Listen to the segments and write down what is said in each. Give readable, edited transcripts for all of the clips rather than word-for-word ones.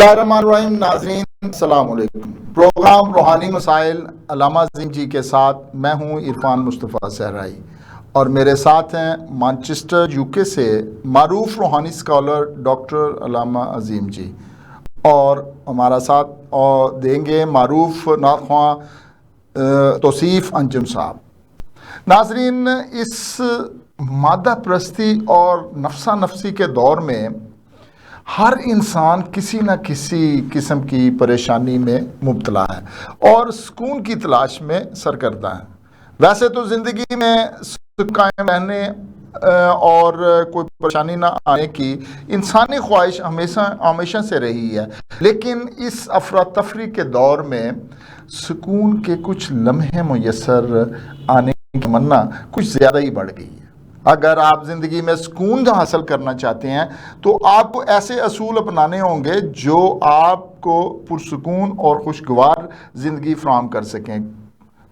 اللہ الرحمن الرحیم. ناظرین السلام علیکم. پروگرام روحانی مسائل علامہ عظیم جی کے ساتھ میں ہوں عرفان مصطفیٰ صحرائی، اور میرے ساتھ ہیں مانچسٹر یو کے سے معروف روحانی اسکالر ڈاکٹر علامہ عظیم جی، اور ہمارا ساتھ اور دیں گے معروف نعت خواں توصیف انجم صاحب. ناظرین، اس مادہ پرستی اور نفسا نفسی کے دور میں ہر انسان کسی نہ کسی قسم کی پریشانی میں مبتلا ہے اور سکون کی تلاش میں سرگرداں ہے. ویسے تو زندگی میں سکون قائم رہنے اور کوئی پریشانی نہ آنے کی انسانی خواہش ہمیشہ سے رہی ہے، لیکن اس افراتفری کے دور میں سکون کے کچھ لمحے میسر آنے کی تمنا کچھ زیادہ ہی بڑھ گئی ہے. اگر آپ زندگی میں سکون حاصل کرنا چاہتے ہیں تو آپ کو ایسے اصول اپنانے ہوں گے جو آپ کو پرسکون اور خوشگوار زندگی فراہم کر سکیں.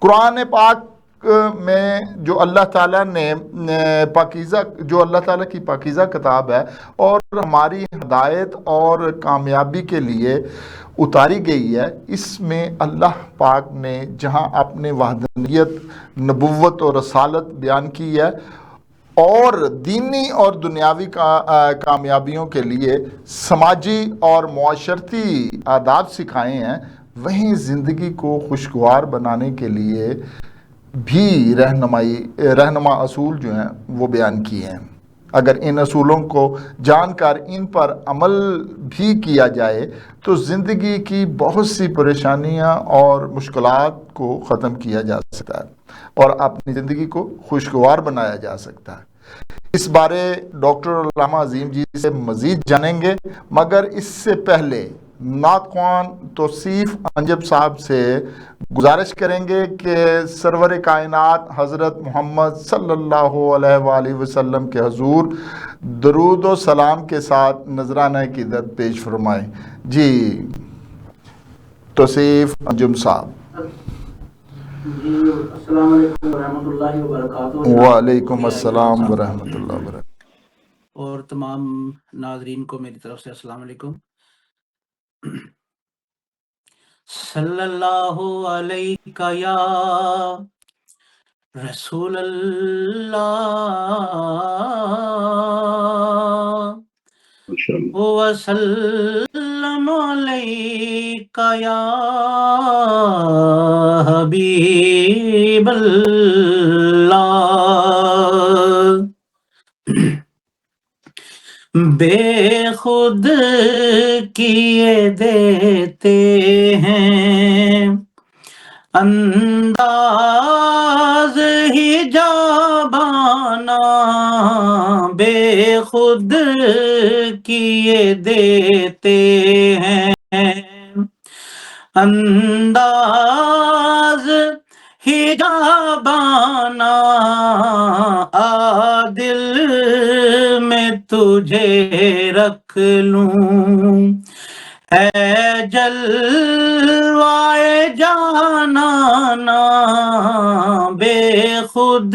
قرآن پاک میں جو اللہ تعالیٰ کی پاکیزہ کتاب ہے اور ہماری ہدایت اور کامیابی کے لیے اتاری گئی ہے، اس میں اللہ پاک نے جہاں اپنے وحدانیت، نبوت اور رسالت بیان کی ہے اور دینی اور دنیاوی کامیابیوں کے لیے سماجی اور معاشرتی آداب سکھائے ہیں، وہیں زندگی کو خوشگوار بنانے کے لیے بھی رہنما اصول جو ہیں وہ بیان کیے ہیں. اگر ان اصولوں کو جان کر ان پر عمل بھی کیا جائے تو زندگی کی بہت سی پریشانیاں اور مشکلات کو ختم کیا جا سکتا ہے اور اپنی زندگی کو خوشگوار بنایا جا سکتا ہے. اس بارے ڈاکٹر علامہ عظیم جی سے مزید جانیں گے، مگر اس سے پہلے نعت خوان توصیف انجم صاحب سے گزارش کریں گے کہ سرور کائنات حضرت محمد صلی اللہ علیہ وآلہ وسلم کے حضور درود و سلام کے ساتھ نذرانہ عقیدت پیش فرمائیں. جی توصیف انجم صاحب. جی السلام علیکم ورحمۃ اللہ وبرکاتہ. وعلیکم السلام ورحمۃ اللہ وبرکاتہ. اور تمام ناظرین کو میری طرف سے السلام علیکم. صلی اللہ علیہ یا رسول اللہ وسلم علیکہ یا حبیب اللہ. بے خود کیے دیتے ہیں انداز ہی جابانا، بے خود کیے دیتے ہیں انداز ہی جابانا، دل میں تجھے رکھ لوں ہے جلوائے جانانا، بے خود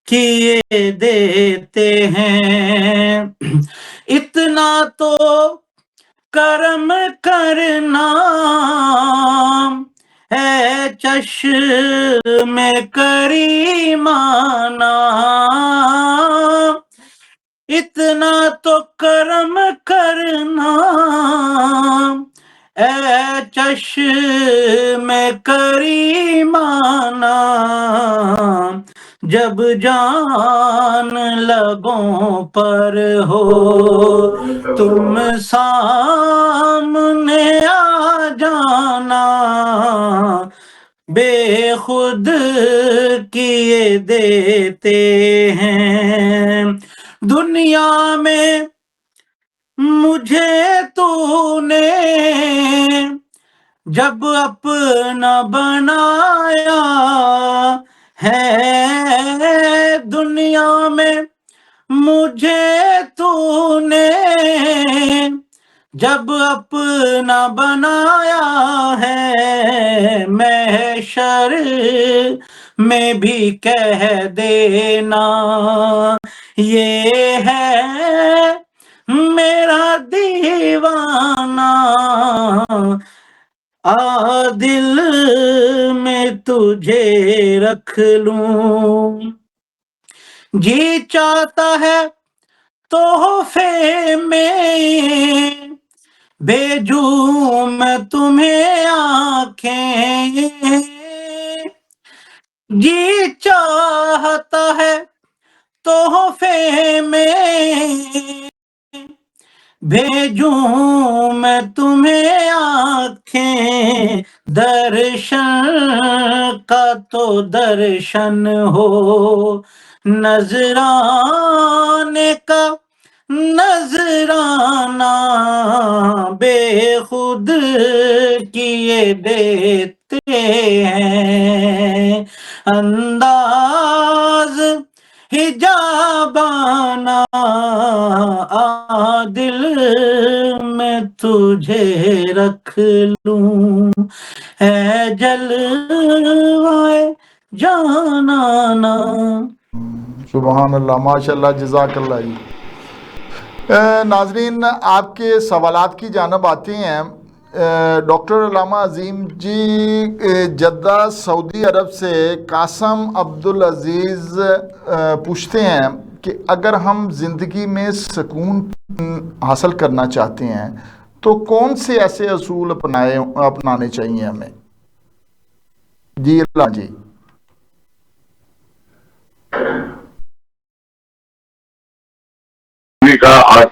کیے دیتے ہیں. اتنا تو کرم کرنا ہے چشم کریمانہ، اتنا تو کرم کرنا اے چشم کریمانہ، جب جان لبوں پر ہو تم سامنے آ جانا، بے خود کیے دیتے ہیں. دنیا میں مجھے تو نے جب اپنا بنایا ہے، دنیا میں مجھے تو نے جب اپنا بنایا ہے، محشر میں بھی کہہ دینا یہ ہے میرا دیوانہ دل میں تجھے رکھ لوں، جی چاہتا ہے تحفے میں بھیجوں میں تمہیں آنکھیں، جی چاہتا ہے تحفے میں بھیجوں میں تمہیں آنکھیں، درشن کا تو درشن ہو، نذرانے کا نذرانہ بے خود کیے دیتے ہیں، انداز حجابانہ دل میں تجھے رکھ لوں، ہے جلوائے جانانا۔ سبحان اللہ، ماشاء اللہ، جزاک اللہ جی۔ ناظرین، آپ کے سوالات کی جانب آتے ہیں۔ ڈاکٹر علامہ عظیم جی جدہ سعودی عرب سے قاسم عبدالعزیز پوچھتے ہیں کہ اگر ہم زندگی میں سکون حاصل کرنا چاہتے ہیں تو کون سے ایسے اصول اپنانے چاہیے ہمیں؟ جی اللہ جی۔ کا اور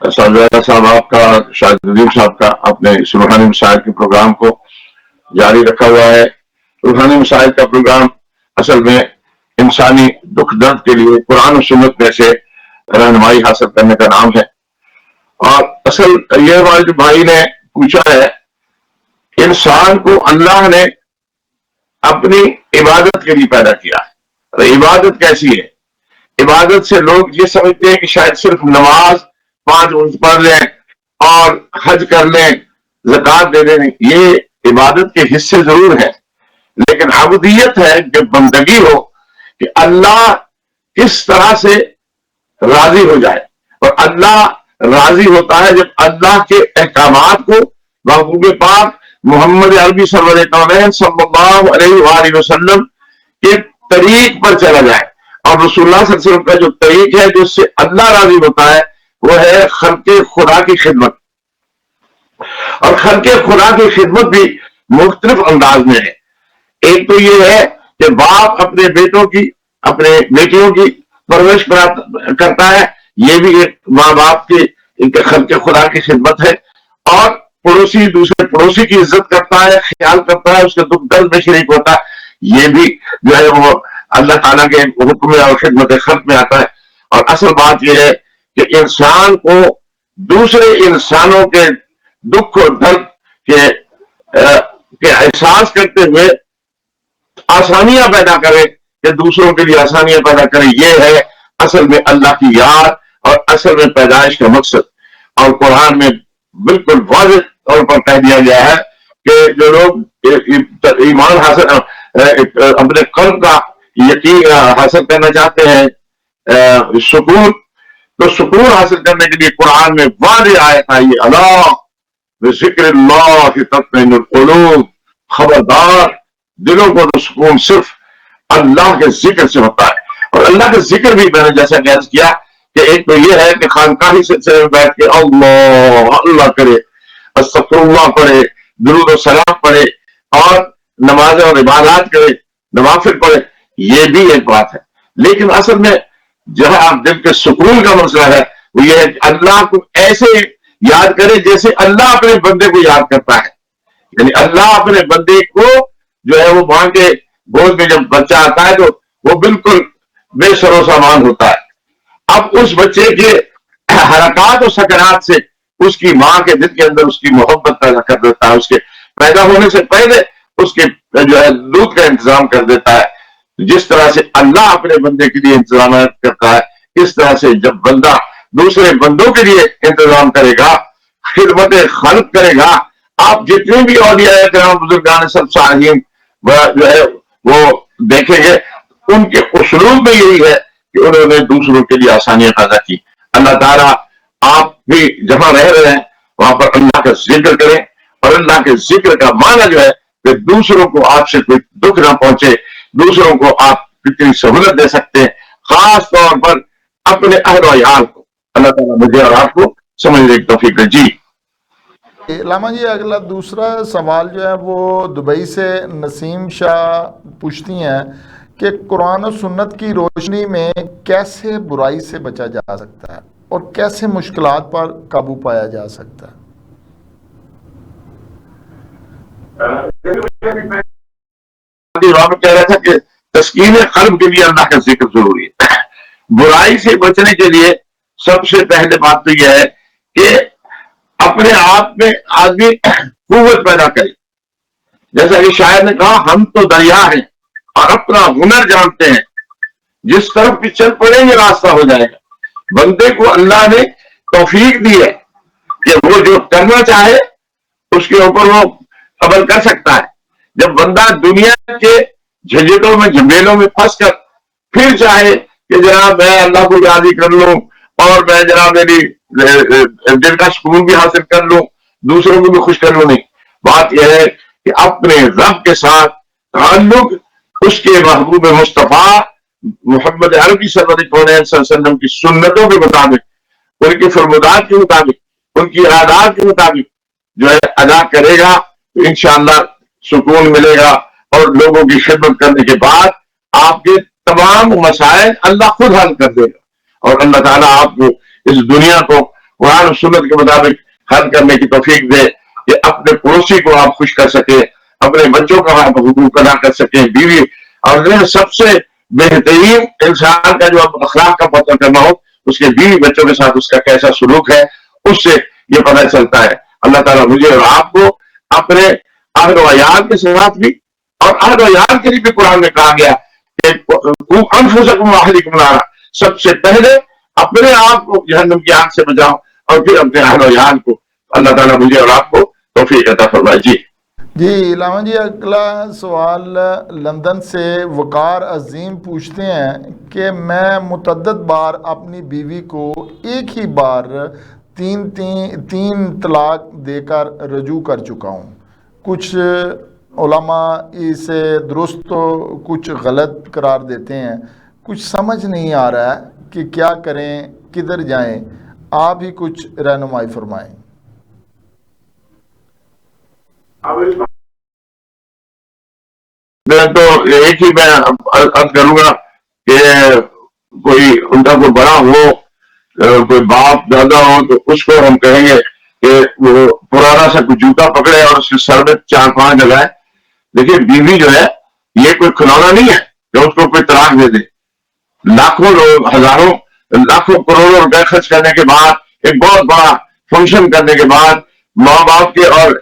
سرزیہ صاحب آپ کا، شاہد ندیم صاحب کا، اپنے اس روحانی مسائل کے پروگرام کو جاری رکھا ہوا ہے۔ روحانی مسائل کا پروگرام اصل میں انسانی دکھ درد کے لیے قرآن و سنت میں سے رہنمائی حاصل کرنے کا نام ہے۔ اور اصل یہ والد بھائی نے پوچھا ہے، انسان کو اللہ نے اپنی عبادت کے لیے پیدا کیا ہے۔ عبادت کیسی ہے؟ عبادت سے لوگ یہ سمجھتے ہیں کہ شاید صرف نماز 5 وقت پڑھ لیں اور حج کر لیں، زکوٰۃ دے دیں۔ یہ عبادت کے حصے ضرور ہیں، لیکن عبودیت ہے کہ بندگی ہو، کہ اللہ کس طرح سے راضی ہو جائے۔ اور اللہ راضی ہوتا ہے جب اللہ کے احکامات کو محبوب پاک محمد عربی صلی اللہ علیہ وآلہ وسلم کے طریق پر چلا جائے۔ اور رسول اللہ صلی اللہ علیہ وسلم کا جو طریق ہے جس سے اللہ راضی ہوتا ہے وہ ہے خلق خدا کی خدمت۔ اور خلق خدا کی خدمت بھی مختلف انداز میں ہے۔ ایک تو یہ ہے کہ باپ اپنے بیٹوں کی، اپنے بیٹیوں کی پرورش کرتا ہے، یہ بھی ایک ماں باپ کی خلق خدا کی خدمت ہے۔ اور پڑوسی دوسرے پڑوسی کی عزت کرتا ہے، خیال کرتا ہے، اس کے دکھ درد میں شریک ہوتا ہے، یہ بھی جو ہے وہ اللہ تعالیٰ کے حکم اور خدمت خلق میں آتا ہے۔ اور اصل بات یہ ہے کہ انسان کو دوسرے انسانوں کے دکھ اور درد کے احساس کرتے ہوئے آسانیاں پیدا کرے، کہ دوسروں کے لیے آسانیاں پیدا کرے، یہ ہے اصل میں اللہ کی یاد اور اصل میں پیدائش کا مقصد۔ اور قرآن میں بالکل واضح طور پر کہہ دیا گیا ہے کہ جو لوگ ایمان حاصل، اپنے قلب کا یقین حاصل کرنا چاہتے ہیں، سکون، تو سکون حاصل کرنے کے لیے قرآن میں واضح آیت آئی ہے، اللہ بذکر اللہ تطمئن القلوب، خبردار دلوں کو تو سکون صرف اللہ کے ذکر سے ہوتا ہے۔ اور اللہ کا ذکر بھی میں نے جیسا کہ عرض کیا کہ ایک تو یہ ہے کہ خانقاہی سلسلے میں بیٹھ کے اللہ کرے، استغفر اللہ پڑھے، درود و سلام پڑھے، اور نماز اور عبادات کرے، نوافل پڑھے، یہ بھی ایک بات ہے۔ لیکن اصل میں جہاں آپ دل کے سکون کا مسئلہ ہے وہ یہ ہے کہ اللہ کو ایسے یاد کرے جیسے اللہ اپنے بندے کو یاد کرتا ہے۔ یعنی اللہ اپنے بندے کو جو ہے وہ ماں کے گود میں جب بچہ آتا ہے تو وہ بالکل بے سر و سامان ہوتا ہے۔ اب اس بچے کے حرکات و سکنات سے اس کی ماں کے دل کے اندر اس کی محبت پیدا کر دیتا ہے، اس کے پیدا ہونے سے پہلے اس کے جو ہے دودھ کا انتظام کر دیتا ہے۔ جس طرح سے اللہ اپنے بندے کے لیے انتظامات کرتا ہے، اس طرح سے جب بندہ دوسرے بندوں کے لیے انتظام کرے گا، خدمت خلق کرے گا، آپ جتنے بھی اولیاء کرام بزرگان سب صالحین جو ہے وہ دیکھیں گے، ان کے اسلوب میں یہی ہے کہ انہوں نے دوسروں کے لیے آسانیاں پیدا کی۔ اللہ تعالیٰ آپ بھی جہاں رہ رہے ہیں وہاں پر اللہ کا ذکر کریں, اور اللہ کے ذکر کا معنی جو ہے کہ دوسروں کو آپ سے کوئی دکھ نہ پہنچے, دوسروں کو آپ کتنی سہولت دے سکتے ہیں, خاص طور پر اپنے اہل و عیال کو. اللہ تعالیٰ مجھے اور آپ کو سمجھنے کی توفیق دے. جی علامہ جی, اگلا دوسرا سوال جو ہے وہ دبئی سے نسیم شاہ پوچھتی ہیں کہ قرآن و سنت کی روشنی میں کیسے برائی سے بچا جا سکتا ہے اور کیسے مشکلات پر قابو پایا جا سکتا ہے؟ کہہ رہا تھا کہ تسکین قلب کے لیے اللہ کا ذکر ضروری ہے. برائی سے بچنے کے لیے سب سے پہلے بات تو یہ ہے کہ اپنے آپ میں آدمی قوت پیدا کرے. جیسا کہ شاعر نے کہا, ہم تو دریا ہیں اور اپنا ہنر جانتے ہیں, جس طرف بھی چل پڑیں گے راستہ ہو جائے گا. بندے کو اللہ نے توفیق دی ہے کہ وہ جو کرنا چاہے اس کے اوپر وہ عمل کر سکتا ہے. جب بندہ دنیا کے جھنجٹوں میں جھمیلوں میں پھنس کر پھر چاہے کہ جناب میں اللہ کو راضی کر لوں اور میں جناب میری دل کا سکون بھی حاصل کر لوں, دوسروں کو بھی خوش کر لوں, نہیں. بات یہ ہے کہ اپنے رب کے ساتھ تعلق اس کے محبوب مصطفیٰ محمد عربی صلی اللہ علیہ وسلم کی سنتوں کے مطابق, ان کے فرمودات کے مطابق, ان کی ارادات کے مطابق جو ہے ادا کرے گا تو انشاءاللہ سکون ملے گا. اور لوگوں کی خدمت کرنے کے بعد آپ کے تمام مسائل اللہ خود حل کر دے گا, اور اللہ تعالیٰ آپ کو اس دنیا کو قرآن و سنت کے مطابق حل کرنے کی توفیق دے کہ اپنے پڑوسی کو آپ خوش کر سکیں, اپنے بچوں کا آپ حقوق ادا کر سکیں, بیوی. اور سب سے بہترین انسان کا جو اخلاق کا پتہ کرنا ہو, اس کے بیوی بچوں کے ساتھ اس کا کیسا سلوک ہے, اس سے یہ پتہ چلتا ہے. اللہ تعالیٰ مجھے اور آپ کو اپنے اہل و عیال کے ساتھ بھی, اور اہل و عیال کے لیے بھی قرآن میں کہا گیا کہ انفسکم واہلکم نارا, سب سے پہلے اپنے آپ کو جہنم کی آگ سے بچاؤ اور پھر اپنے اہل و عیال کو. اللہ تعالیٰ مجھے اور آپ کو توفیق عطا فرمائے. جی علامہ جی, اگلا سوال لندن سے وقار عظیم پوچھتے ہیں کہ میں متعدد بار اپنی بیوی کو ایک ہی بار تین طلاق دے کر رجوع کر چکا ہوں. کچھ علماء اسے درست تو کچھ غلط قرار دیتے ہیں. کچھ سمجھ نہیں آ رہا ہے کہ کیا کریں, کدھر جائیں, آپ ہی کچھ رہنمائی فرمائیں. میں تو ایک ہی میں عرض کروں گا کہ کوئی ان کا کوئی بڑا ہو, کوئی باپ دادا ہو, تو اس کو ہم کہیں گے کہ وہ پرانا سا کوئی جوتا پکڑے اور اس کے سر میں 4-5 لگائے. دیکھیے بیوی جو ہے یہ کوئی کھلونا نہیں ہے کہ اس کو کوئی طلاق دے دے. لاکھوں لوگ, ہزاروں, لاکھوں کروڑوں روپے خرچ کرنے کے بعد, ایک بہت بڑا فنکشن کرنے کے بعد, ماں باپ کے اور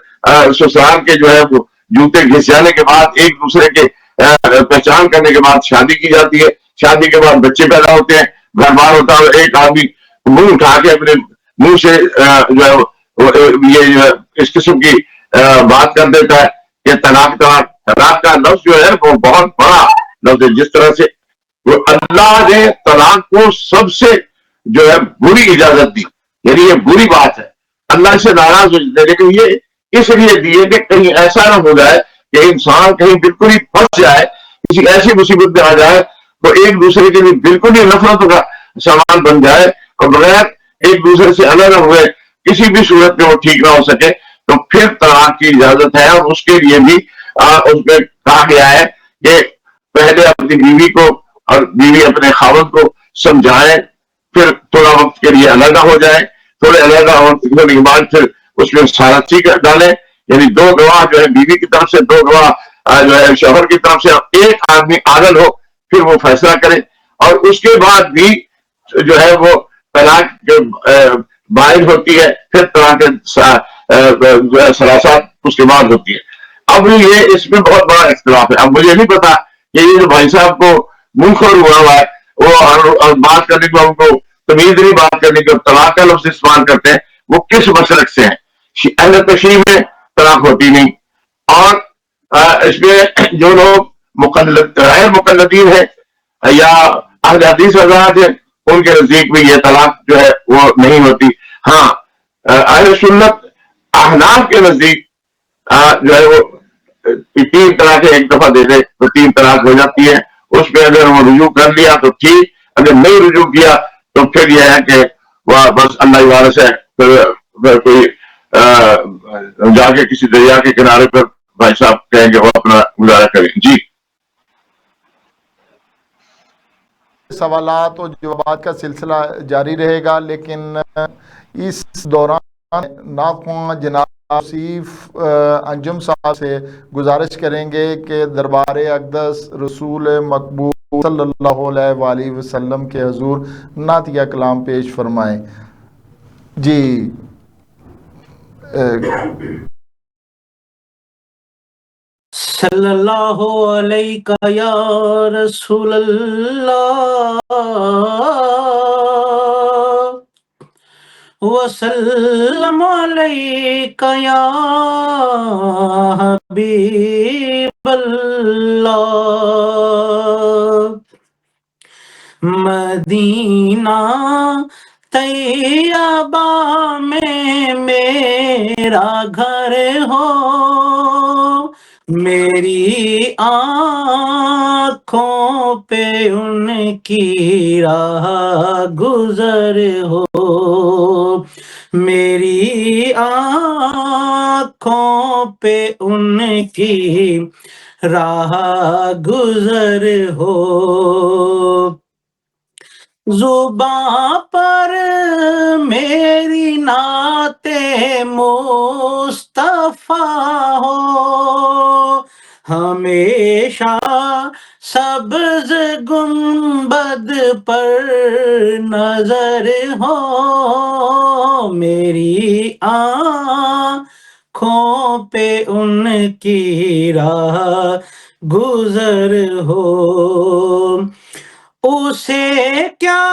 سسرال کے جو ہے وہ جوتے گھس جانے کے بعد, ایک دوسرے کے پہچان کرنے کے بعد شادی کی جاتی ہے. شادی کے بعد بچے پیدا ہوتے ہیں, گھر بار ہوتا ہے, اور ایک آدمی منہ اٹھا کے اپنے منہ سے جو ہے یہ اس قسم کی بات کر دیتا ہے کہ طلاق. طلاق کا لفظ جو ہے وہ بہت بڑا لفظ ہے. جس طرح سے وہ اللہ نے طلاق کو سب سے جو ہے بری اجازت دی, یعنی یہ بری بات ہے, اللہ سے ناراض ہو جاتے. لیکن یہ اس لیے دیے کہ کہیں ایسا نہ ہو جائے کہ انسان کہیں بالکل ہی پھنس جائے, کسی ایسی مصیبت میں آ جائے تو ایک دوسرے کے لیے بالکل ہی نفرتوں کا سامان بن جائے, اور بغیر ایک دوسرے سے الگ نہ ہوئے کسی بھی صورت میں وہ ٹھیک نہ ہو سکے, تو پھر طلاق کی اجازت ہے. اور اس کے لیے بھی اس میں کہا گیا ہے کہ پہلے اپنی بیوی کو اور بیوی اپنے خاوند کو سمجھائیں, پھر تھوڑا وقت کے لیے علیحدہ ہو جائیں, تھوڑے علیحدہ ہونے کے بعد پھر اس میں سارا ڈالیں. یعنی 2 گواہ جو ہے بیوی کی طرف سے, 2 گواہ جو ہے شوہر کی طرف سے, ایک آدمی عادل ہو, پھر وہ فیصلہ کرے. اور اس کے بعد بھی جو ہے وہ طلاق بائن ہوتی ہے, پھر طلاق ثلاثہ اس کے بعد ہوتی ہے. اب یہ اس میں بہت بڑا اختلاف ہے. اب مجھے نہیں پتا کہ یہ جو بھائی صاحب کو منہ کھول ہوا ہے وہ بات کرنے کو, ہم کو تمیز نہیں بات کرنے کو, طلاق کا لفظ استعمال کرتے ہیں, وہ کس مسلک سے ہیں. اہل تشریع میں طلاق ہوتی نہیں, اور اس میں جو لوگ غیر مقلدین ہیں یا اہل حدیث حضرات ہیں ان کے نزدیک بھی یہ طلاق جو ہے وہ نہیں ہوتی. ہاں اہل سنت احناف کے نزدیک جو ہے وہ 3 طلاق ایک دفعہ دے دے تو 3 طلاق ہو جاتی ہے. اس پہ اگر وہ رجوع کر لیا تو ٹھیک، اگر نہیں رجوع کیا تو پھر یہ ہے کہ وہ بس اللہ ہی وارث ہے. پھر کوئی جا کے کسی دریا کے کنارے پر بھائی صاحب کہیں گے وہ اپنا گزارا کریں. جی سوالات اور جوابات کا سلسلہ جاری رہے گا، لیکن اس دوران ناخواں جناب توصیف انجم صاحب سے گزارش کریں گے کہ دربار اقدس رسول مقبول صلی اللہ علیہ وآلہ وسلم کے حضور نعتیہ کلام پیش فرمائیں. جی صلی اللہ علیہ یا رسول اللہ وسلم علیک یا حبیب اللہ. مدینہ طیبہ میں میرا گھر ہو، میری آنکھوں پہ ان کی راہ گزر ہو، میری آنکھوں پہ ان کی راہ گزر ہو. زباں پر میری نعت مصطفیٰ ہو، ہمیشہ سبز گنبد پر نظر ہو، میری آنکھوں پہ ان کی راہ گزر ہو. اسے کیا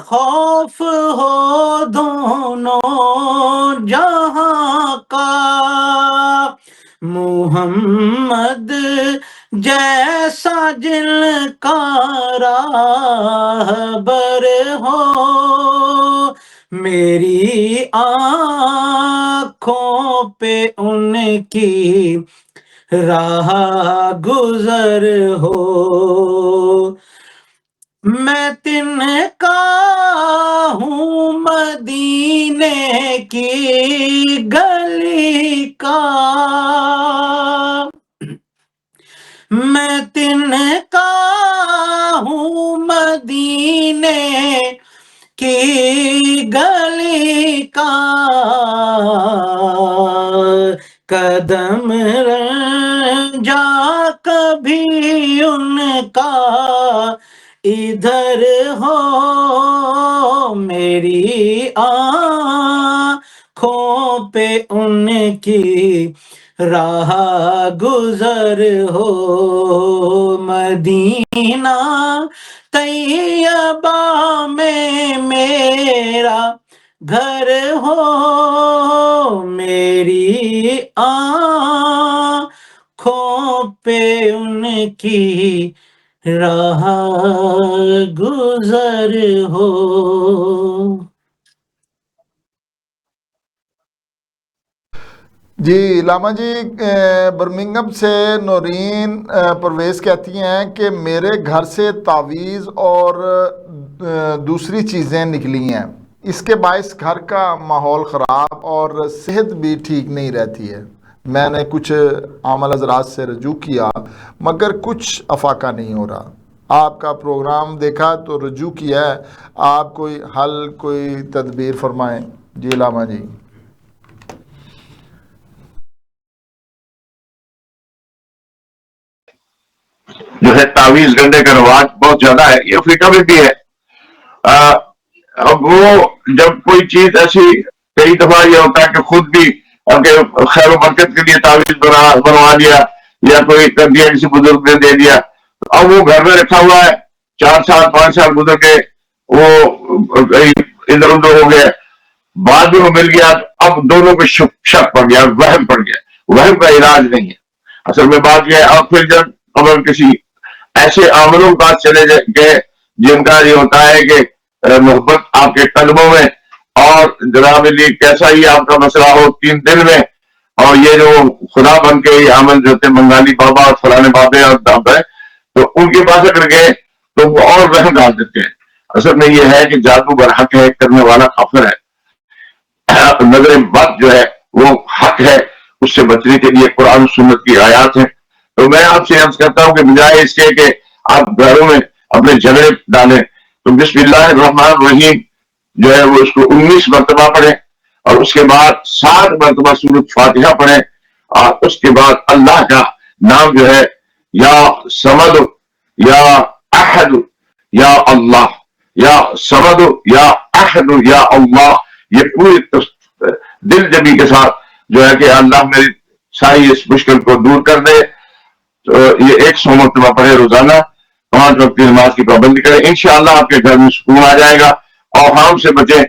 خوف ہو دونوں جہاں کا، محمد جیسا جن کا راہبر ہو، میری آنکھوں پہ ان کی راہ گزر ہو. میں تن کا ہوں مدینے کی گلی کا، میں تن کا ہوں مدینے کی گلی کا، قدم جا کبھی ان کا ادھر ہو، میری آنکھوں پہ ان کی راہ گزر ہو، مدینہ طیبہ میں میرا گھر ہو، میری آنکھوں پہ ان کی راہ گزر ہو. جی علامہ جی، برمنگھم سے نورین پرویز کہتی ہیں کہ میرے گھر سے تعویذ اور دوسری چیزیں نکلی ہیں، اس کے باعث گھر کا ماحول خراب اور صحت بھی ٹھیک نہیں رہتی ہے. میں نے کچھ عامل حضرات سے رجوع کیا مگر کچھ افاقہ نہیں ہو رہا. آپ کا پروگرام دیکھا تو رجوع کیا ہے، آپ کوئی حل کوئی تدبیر فرمائیں. جی علامہ جی. جو ہے تعویذ کرنے کا رواج بہت زیادہ ہے، یہ افریقہ میں بھی ہے. اب وہ جب کوئی چیز ایسی، کئی دفعہ یہ ہوتا ہے کہ خود بھی خیر و برکت کے لیے تعویذ بنوا لیا یا کوئی کر دیا کسی بزرگ نے دے دیا، اب وہ گھر میں رکھا ہوا ہے، 4 سال 5 سال گزر کے وہ ادھر ادھر ہو گیا، بعد میں وہ مل گیا، اب دونوں کو شک پڑ گیا، وہم پڑ گیا. وہم کا علاج نہیں ہے اصل میں بات یہ ہے. اور پھر جب اگر کسی ایسے عاملوں کے پاس چلے گئے جن کا یہ ہوتا ہے کہ محبت آپ کے قلبوں میں اور جناب علی کیسا ہی آپ کا مسئلہ ہو 3 دن میں، اور یہ جو خدا بن کے یہ عمل جو تھے بنگالی بابا اور فلانے بابے اور دابے، تو ان کے پاس اگر گئے تو وہ اور رحم ڈال دیتے ہیں۔ اصل میں یہ ہے کہ جادو برحق ہے، کرنے والا کافر ہے، نظر بد جو ہے وہ حق ہے، اس سے بچنے کے لیے قرآن و سنت کی آیات ہیں۔ تو میں آپ سے عرض کرتا ہوں کہ بجائے اس کے کہ آپ گھروں میں اپنے جھگڑے ڈالیں، تو بسم اللہ الرحمن الرحیم جو ہے وہ اس کو 19 مرتبہ پڑھیں، اور اس کے بعد 7 مرتبہ سورۃ فاتحہ پڑھیں، اور اس کے بعد اللہ کا نام جو ہے یا سمد یا احد یا اللہ، یا سمد یا احد یا اللہ، یہ پوری دل جبی کے ساتھ جو ہے کہ اللہ میری ساری اس مشکل کو دور کر دے، تو یہ 100 مرتبہ پڑھے روزانہ، 5 وقت کی نماز کی پابندی کریں، انشاءاللہ آپ کے گھر میں سکون آ جائے گا، اور حرام سے بچیں۔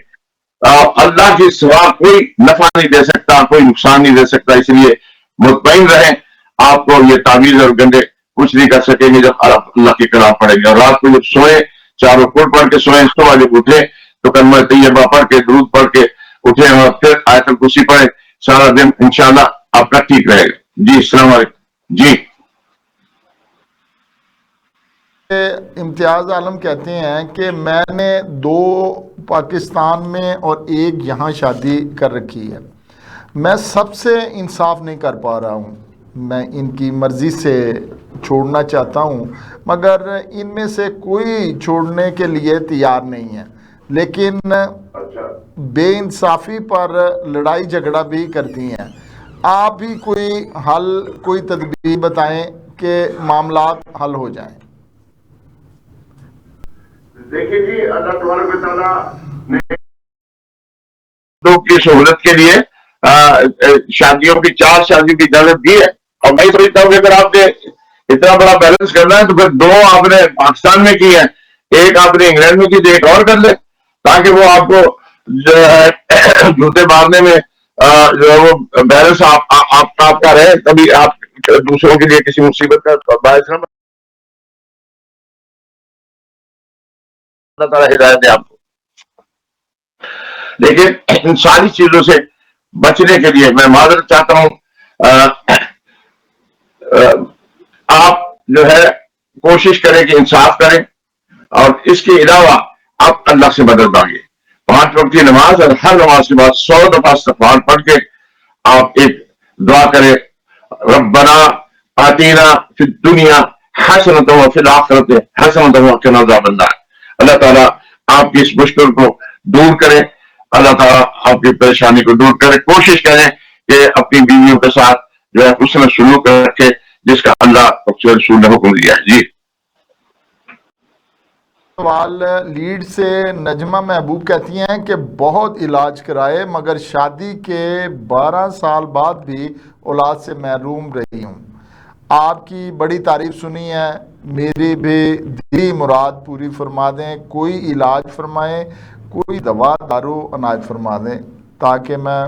اللہ کے سوا کوئی نفع نہیں دے سکتا، کوئی نقصان نہیں دے سکتا، اس لیے مطمئن رہیں، آپ کو یہ تعویذ اور گنڈے کچھ نہیں کر سکیں گے جب آپ اللہ کی کلام پڑھیں گے۔ اور رات کو جب سوئیں، چاروں کل پڑھ کے سوئیں، صبح جب اٹھیں تو کلمہ طیبہ پڑھ کے درود پڑھ کے اٹھیں، اور پھر آیت الکرسی پڑھیں، سارا دن انشاءاللہ آپ کا ٹھیک رہے گا۔ جی السلام علیکم۔ جی امتیاز عالم کہتے ہیں کہ میں نے 2 پاکستان میں اور 1 یہاں شادی کر رکھی ہے، میں سب سے انصاف نہیں کر پا رہا ہوں، میں ان کی مرضی سے چھوڑنا چاہتا ہوں مگر ان میں سے کوئی چھوڑنے کے لیے تیار نہیں ہے، لیکن بے انصافی پر لڑائی جھگڑا بھی کرتی ہیں۔ آپ بھی کوئی حل، کوئی تدبیر بتائیں کہ معاملات حل ہو جائیں۔ دیکھیے جی، اللہ تبارک و تعالیٰ نے لوگوں کی سہولت کے لیے شادیوں کی 4 شادیوں کی اجازت دی ہے، اور میں سمجھتا ہوں کہ اگر آپ نے اتنا بڑا بیلنس کرنا ہے تو پھر 2 آپ نے پاکستان میں کی ہیں، 1 آپ نے انگلینڈ میں کی، تو 1 اور کر لے، تاکہ وہ آپ کو جو ہے جوتے مارنے میں جو ہے وہ بیلنس آپ کا رہے، کبھی آپ دوسروں کے لیے کسی مصیبت کا باعث نہ بنے۔ اللہ تعالیٰ ہدایت دے آپ کو۔ لیکن ان ساری چیزوں سے بچنے کے لیے میں معذرت چاہتا ہوں، آپ جو ہے کوشش کریں کہ انصاف کریں، اور اس کے علاوہ آپ اللہ سے مدد مانگیں، 5 وقت کی نماز، اور ہر نماز کے بعد 100 دفعہ استغفار پڑھ کے آپ ایک دعا کریں، ربنا آتینا فی الدنیا حسنۃ وفی الآخرۃ حسنۃ وقنا عذاب النار۔ اللہ تعالیٰ آپ کی اس مشکل کو دور کرے، اللہ تعالیٰ آپ کی پریشانی کو دور کرے۔ کوشش کریں کہ اپنی بیویوں کے ساتھ جو ہے حسن سلوک رکھے، جس کا اللہ رسول نے حکم دیا ہے۔ جی سوال لیڈ سے نجمہ محبوب کہتی ہیں کہ بہت علاج کرائے مگر شادی کے 12 سال بعد بھی اولاد سے محروم رہی ہوں، آپ کی بڑی تعریف سنی ہے، میری بھی دلی مراد پوری فرما دیں، کوئی علاج فرمائیں، کوئی دوا دارو عنایت فرما دیں تاکہ میں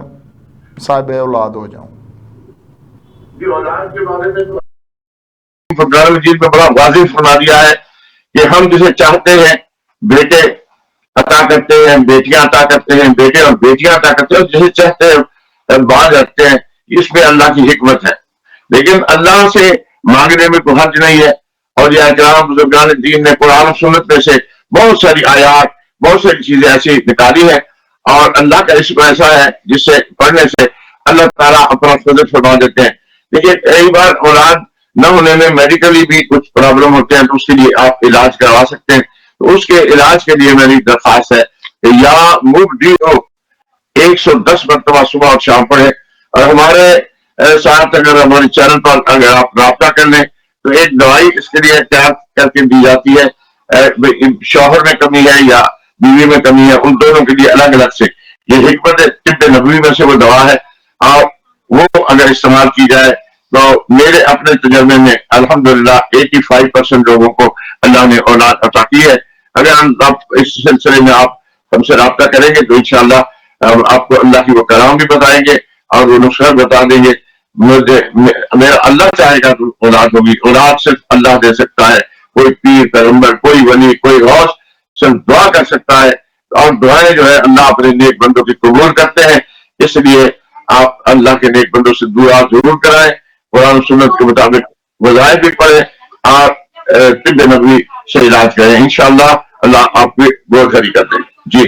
صاحب اولاد ہو جاؤں۔ جی اولاد کے بارے میں تو قرآن مجید میں بڑا واضح فرما دیا ہے کہ ہم جسے چاہتے ہیں بیٹے عطا کرتے ہیں، بیٹیاں عطا کرتے ہیں، بیٹے اور بیٹیاں عطا کرتے ہیں، اور جسے چاہتے ہیں باز رکھتے ہیں، اس میں اللہ کی حکمت ہے۔ لیکن اللہ سے مانگنے میں کوئی حرج نہیں ہے، اور یہ اکرام بزرگان دین نے قرآن و سنت میں سے بہت ساری آیات، بہت ساری چیزیں ایسی نکالی ہیں، اور اللہ کا اسم ایسا ہے جس سے پڑھنے سے اللہ تعالیٰ اپنا فضل فرما دیتے ہیں۔ دیکھیے کئی بار اولاد نہ ہونے میں میڈیکلی بھی کچھ پرابلم ہوتے ہیں، تو اس کے لیے آپ علاج کروا سکتے ہیں، تو اس کے علاج کے لیے میری درخواست ہے کہ یا مبدیو 110 مرتبہ صبح اور شام پڑھے، اور ہمارے ساتھ اگر ہمارے چینل پر اگر آپ رابطہ کر لیں تو ایک دوائی اس کے لیے تیار کر کے دی جاتی ہے، شوہر میں کمی ہے یا بیوی میں کمی ہے، ان دونوں کے لیے الگ الگ سے یہ حکمت طب نبوی میں سے وہ دوا ہے، اور وہ اگر استعمال کی جائے تو میرے اپنے تجربے میں الحمدللہ 85% لوگوں کو اللہ نے اولاد عطا کی ہے۔ اگر آپ اس سلسلے میں آپ ہم سے رابطہ کریں گے تو انشاءاللہ آپ کو اللہ کی وہ کرام بھی بتائیں گے اور وہ نسخہ بتا دیں گے۔ میرا اللہ چاہے گا تو اولاد ہوگی، اولاد صرف اللہ دے سکتا ہے، کوئی پیر پیغمبر، کوئی ولی، کوئی غوث صرف دعا کر سکتا ہے۔ اور دعائیں جو ہے اللہ اپنے نیک بندوں کی قبول کرتے ہیں، اس لیے آپ اللہ کے نیک بندوں سے دعا ضرور کرائیں، قرآن و سنت کے مطابق وظائف بھی پڑھیں اور طب نبوی سے علاج کریں، انشاءاللہ اللہ آپ کی غور خری کر دیں. جی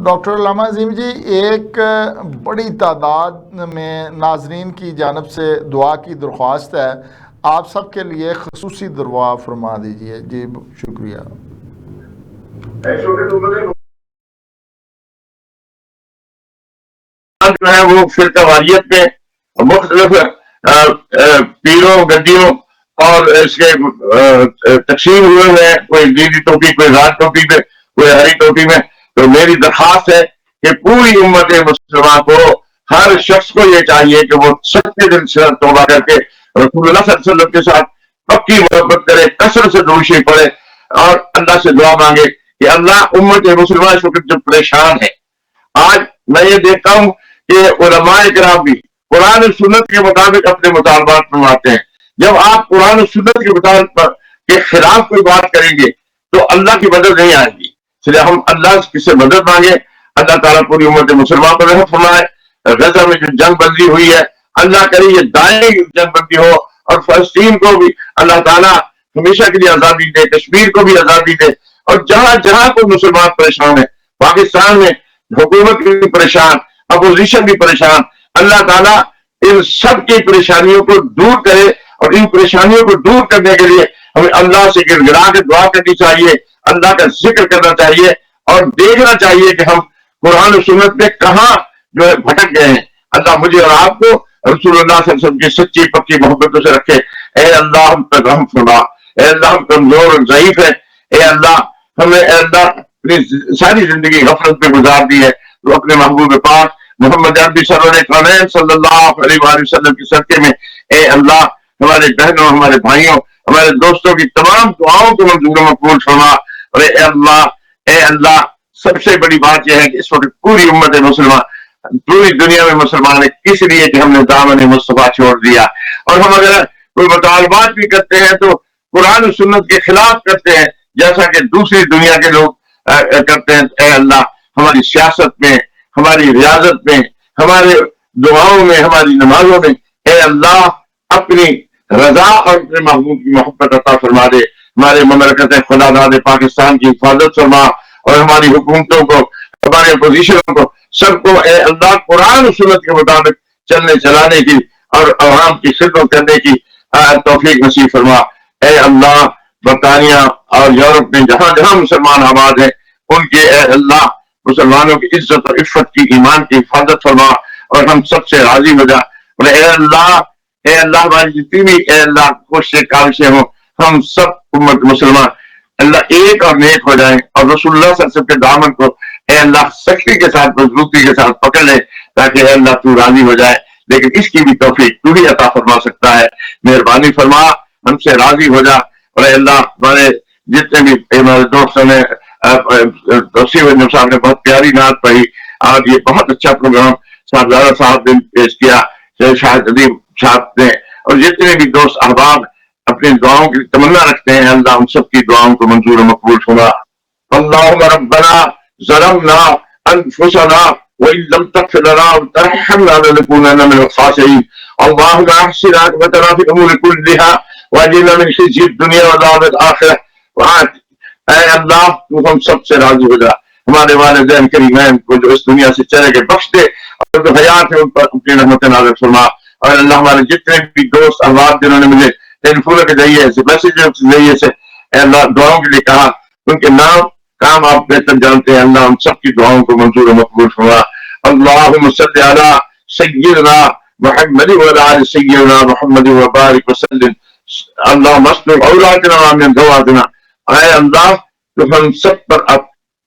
ڈاکٹر علامہ عظیم جی، ایک بڑی تعداد میں ناظرین کی جانب سے دعا کی درخواست ہے، آپ سب کے لیے خصوصی دعا فرما دیجئے. جی شکریہ. جو ہے وہ فرقہ واریت میں مختلف پیروں گدیوں اور اس کے تقسیم ہوئے ہیں، کوئی نیلی ٹوپی، کوئی لال ٹوپی میں، کوئی ہری ٹوپی میں. تو میری درخواست ہے کہ پوری امت مسلمہ کو، ہر شخص کو یہ چاہیے کہ وہ سچے دل سے توبہ کر کے رسول اللہ صلی اللہ علیہ وسلم کے ساتھ پکی محبت کرے، کثرت سے درود شریف پڑھے اور اللہ سے دعا مانگے کہ اللہ امت مسلمہ اس وقت جو پریشان ہے. آج میں یہ دیکھتا ہوں کہ علماء کرام بھی قرآن و سنت کے مطابق اپنے مطالبات فرماتے ہیں. جب آپ قرآن و سنت کے مطالبات کے خلاف کوئی بات کریں گے تو اللہ کی مدد نہیں آئے گی. اس لیے ہم اللہ سے مدد مانگے، اللہ تعالیٰ پوری امت مسلمہ پر رحم فرمائے. غزہ میں جو جنگ بندی ہوئی ہے، اللہ کرے یہ دائمی جنگ بندی ہو، اور فلسطین کو بھی اللہ تعالیٰ ہمیشہ کے لیے آزادی دے، کشمیر کو بھی آزادی دے، اور جہاں جہاں کوئی مسلمان پریشان ہے، پاکستان میں حکومت بھی پریشان، اپوزیشن بھی پریشان، اللہ تعالیٰ ان سب کی پریشانیوں کو دور کرے. اور ان پریشانیوں کو دور کرنے کے لیے ہمیں اللہ سے گر گرا کے دعا کرنی چاہیے، اللہ کا ذکر کرنا چاہیے، اور دیکھنا چاہیے کہ ہم قرآن و سنت میں کہاں جو ہے بھٹک گئے ہیں. اللہ مجھے اور آپ کو رسول اللہ صلی اللہ علیہ وسلم کی سچی پکی محبتوں سے رکھے. اے اللہ ہم پر رحم فرما. اے اللہ ہم کمزور اور ضعیف ہیں. اے اللہ ہمیں، اے اللہ اپنی ساری زندگی غفلت میں گزار دی ہے، تو اپنے محبوب پاک محمد عربی صلی اللہ علیہ وآلہ وسلم کی صدقے میں اے اللہ ہمارے بہنوں، ہمارے بھائیوں، ہمارے دوستوں کی تمام دعاؤں کو منظور و مقبول فرما. اور اے اللہ سب سے بڑی بات یہ ہے کہ اس وقت پوری امت مسلمہ، پوری دنیا میں مسلمان ہے کس لیے کہ ہم نے دامن مصطفیٰ چھوڑ دیا. اور ہم اگر کوئی مطالبات بھی کرتے ہیں تو قرآن و سنت کے خلاف کرتے ہیں، جیسا کہ دوسری دنیا کے لوگ کرتے ہیں. اے اللہ ہماری سیاست میں، ہماری ریاضت میں، ہمارے دعاؤں میں، ہماری نمازوں میں اے اللہ اپنی رضا اور اپنے محبوب کی محبت عطا فرما دے. ہمارے مملکت خدا داد پاکستان کی حفاظت فرما، اور ہماری حکومتوں کو، ہمارے اپوزیشن کو، سب کو اے اللہ قرآن و سنت کے مطابق چلنے چلانے کی اور عوام کی خدمت کرنے کی توفیق نصیب فرما. اے اللہ برطانیہ اور یورپ میں جہاں جہاں مسلمان آباد ہیں، ان کے اے اللہ مسلمانوں کی عزت اور عفت کی، ایمان کی حفاظت فرما، اور ہم سب سے راضی ہو جا. اور اے اللہ ہماری جتنی بھی اے اللہ کوششیں کاوشیں ہوں، ہم سب امت مسلمان اللہ ایک اور نیک ہو جائیں، اور رسول اللہ صلی اللہ علیہ وسلم کے دامن کو اے اللہ سختی کے ساتھ، مضبوطی کے ساتھ پکڑ لے، تاکہ اے اللہ تو راضی ہو جائے. لیکن اس کی بھی توفیق تو ہی عطا فرما سکتا ہے. مہربانی فرما، ہم سے راضی ہو جا. اور اے اللہ ہمارے جتنے بھی ہمارے دوستوں نے توسیع صاحب نے بہت پیاری نعت پڑھی، آج یہ بہت اچھا پروگرام صاحبزادہ صاحب نے پیش کیا، شاہد ادیب صاحب نے، اور جتنے بھی دوست احباب اپنی دعاؤں کی تمنا رکھتے ہیں، اللہ ان سب کی دعاؤں کو منظور و مقبول فرما. اللہم ربنا ظلمنا انفسنا وان لم تغفر لنا وترحمنا لنكونن من الخاسرین. اللہم احسن عاقبتنا فی الامور کلها واجرنا من خزي الدنیا وعذاب الآخرہ. اے اللہ تو ہم سب سے راضی ہو جا. ہمارے والدین کریمین کو جو اس دنیا سے چلے گئے بخش دے، اور جو حیات ہے ان پر اپنی رحمت نازل فرما. اور اللہ ہمارے جتنے بھی دوست احباب جنہوں نے مجھے ٹیلیفون کے ذریعے سے، میسیجوں کے ذریعے سے اے اللہ دعاؤں کے لیے کہا، ان کے نام کام آپ بہتر جانتے ہیں. اللہ ان سب کی دعاؤں کو منظور و مقبول فرما. اللہم صلی علی سیدنا محمد وعلی آل سیدنا محمد وبارک وسلم. اللہم استر عوراتنا وامن رواتنا. اے اللہ تو ہم سب پر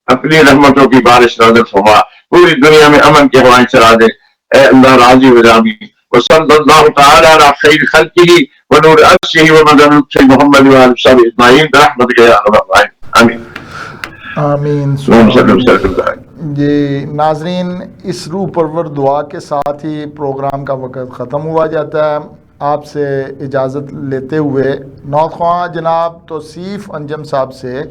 اپنی رحمتوں کی بارش نازل فرما، پوری دنیا میں امن کی ہوائیں چلا دے. اے اللہ راضی ہو جا. وصلی اللہ تعالی علی خیر خلقہ ونور عرشہ ومدد لطفہ محمد وآلہ وصحبہ اجمعین برحمتک یا ارحم الراحمین. آمین. آمین. جی ناظرین، اس روح پرور دعا کے ساتھ ہی پروگرام کا وقت ختم ہوا جاتا ہے. آپ سے اجازت لیتے ہوئے نوت خواں جناب توصیف انجم صاحب سے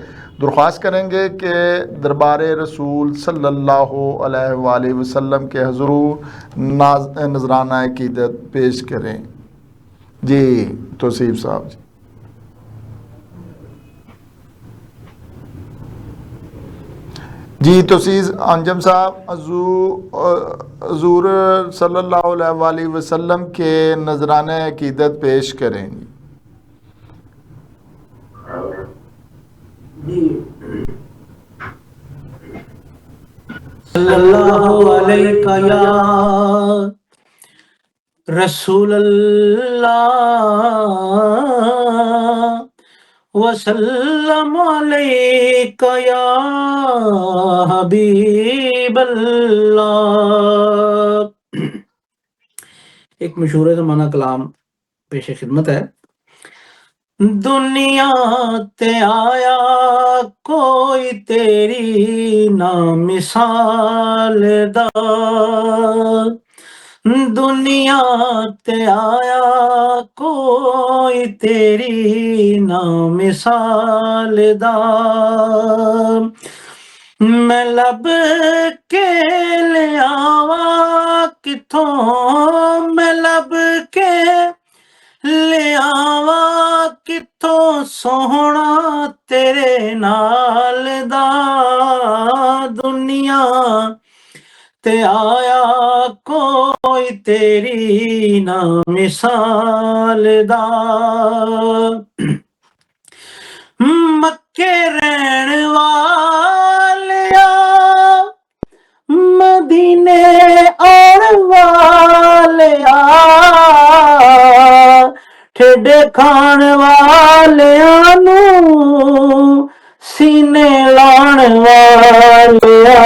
درخواست کریں گے کہ دربار رسول صلی اللہ علیہ وآلہ وسلم کے حضور نذرانہ عقیدت پیش کریں. جی توصیف صاحب جی. جی توصیف انجم صاحب حضور صلی اللہ علیہ وآلہ وسلم کے نذرانہ عقیدت پیش کریں. صلی اللہ علیہ یا رسول اللہ وسلم علیک یا حبیب اللہ. ایک مشہور زمانہ کلام پیش خدمت ہے. دنیا تے آیا کوئی تیری نہ مثال دا، دنیا تے آیا کوئی تیری نہ مثال دا. میں لب کے لے آواں کتھوں، میں لب کے لے آواں کتھوں سوہنا تیرے نال دا. دنیا تے آیا کوئی تیری نہ مثال دا. مکے رہن والیا مدینے آن والیا، ٹھڈے کھان والیاں نوں سینے لان والیا،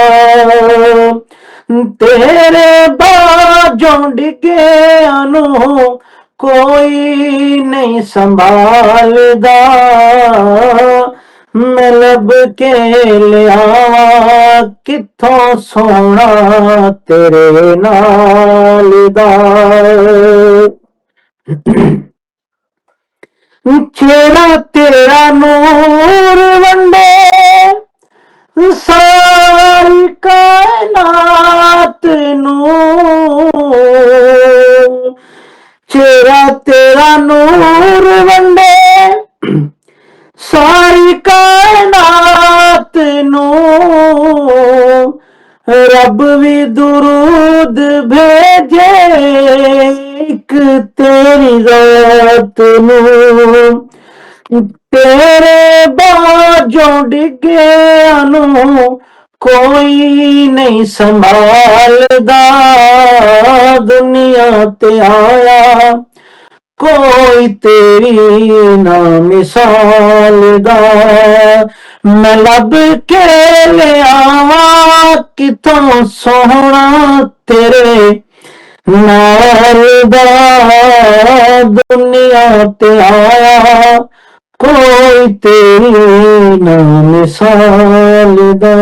تیرے باجوں ڈگیاں نوں کوئی نہیں سنبھالدا. میں لب کے لیا کتھوں سونا تیرے نال دا. چہرہ تیرا نور ونڈے ساری کائنات نوں، چہرہ تیرا نور ونڈے ساری کائنات نوں، رب بھی درود بھیجے ایک تیری ذات نوں. تیرے باجوں ڈگیاں نوں کوئی نہیں سنبھالدا. دنیا تے آیا کوئی تیری نہ مثال دا. میں لب کے لے آواں کتھوں سوہنا تیرے نال دا. دنیا تے آیا کوئی تیری نہ مثال دا.